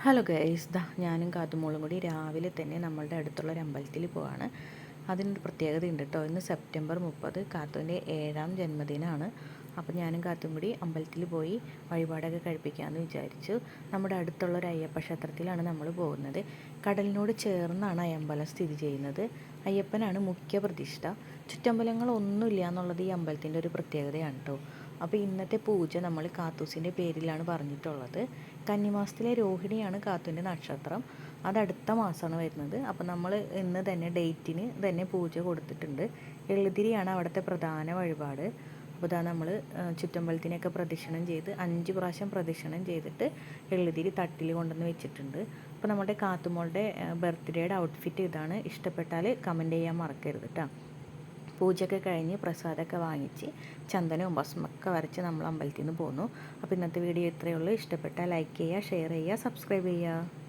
Hello guys, ഞാനും കാത്തുമോളും കൂടി രാവിലെ തന്നെ നമ്മളുടെ അടുത്തുള്ള ഒരു അമ്പലത്തിൽ പോവാണ്. അതിനൊരു പ്രത്യേകത ഉണ്ട് കേട്ടോ. ഇന്ന് സെപ്റ്റംബർ 30 കാത്തുവിൻ്റെ 7ാം ജന്മദിനമാണ്. അപ്പോൾ ഞാനും കാത്തും കൂടി അമ്പലത്തിൽ പോയി വഴിപാടൊക്കെ കഴിപ്പിക്കാമെന്ന് വിചാരിച്ചു. നമ്മുടെ അടുത്തുള്ള ഒരു അയ്യപ്പ ക്ഷേത്രത്തിലാണ് നമ്മൾ പോകുന്നത്. കടലിനോട് ചേർന്നാണ് ഈ അമ്പലം സ്ഥിതി ചെയ്യുന്നത്. അയ്യപ്പനാണ് മുഖ്യ പ്രതിഷ്ഠ. ചുറ്റമ്പലങ്ങളൊന്നുമില്ല എന്നുള്ളത് ഈ അമ്പലത്തിൻ്റെ ഒരു പ്രത്യേകതയാണ് കേട്ടോ. അപ്പോൾ ഇന്നത്തെ പൂജ നമ്മൾ കാത്തൂസിൻ്റെ പേരിലാണ് പറഞ്ഞിട്ടുള്ളത്. കന്നിമാസത്തിലെ രോഹിണിയാണ് കാത്തുവിൻ്റെ നക്ഷത്രം. അത് അടുത്ത മാസമാണ് വരുന്നത്. അപ്പോൾ നമ്മൾ ഇന്ന് തന്നെ ഡേറ്റിന് തന്നെ പൂജ കൊടുത്തിട്ടുണ്ട്. എള്ളുതിരിയാണ് അവിടുത്തെ പ്രധാന വഴിപാട്. അപ്പോൾ ഇതാ നമ്മൾ ചുറ്റമ്പലത്തിനൊക്കെ പ്രദക്ഷിണം ചെയ്ത് 5 പ്രാവശ്യം പ്രദക്ഷിണം ചെയ്തിട്ട് എള്ളുതിരി തട്ടിൽ കൊണ്ടുവന്ന് വെച്ചിട്ടുണ്ട്. അപ്പോൾ നമ്മുടെ കാത്തുമോളുടെ ബർത്ത്ഡേയുടെ ഔട്ട്ഫിറ്റ് ഇതാണ്. ഇഷ്ടപ്പെട്ടാൽ കമൻറ്റ് ചെയ്യാൻ മറക്കരുത് കേട്ടോ. പൂജയൊക്കെ കഴിഞ്ഞ് പ്രസാദമൊക്കെ വാങ്ങിച്ച് ചന്ദനവും ഭസ്മൊക്കെ വരച്ച് നമ്മൾ അമ്പലത്തിൽ നിന്ന് പോന്നു. അപ്പോൾ ഇന്നത്തെ വീഡിയോ ഇത്രയേ ഉള്ളൂ. ഇഷ്ടപ്പെട്ടാൽ ലൈക്ക് ചെയ്യുക, ഷെയർ ചെയ്യുക, സബ്സ്ക്രൈബ് ചെയ്യുക.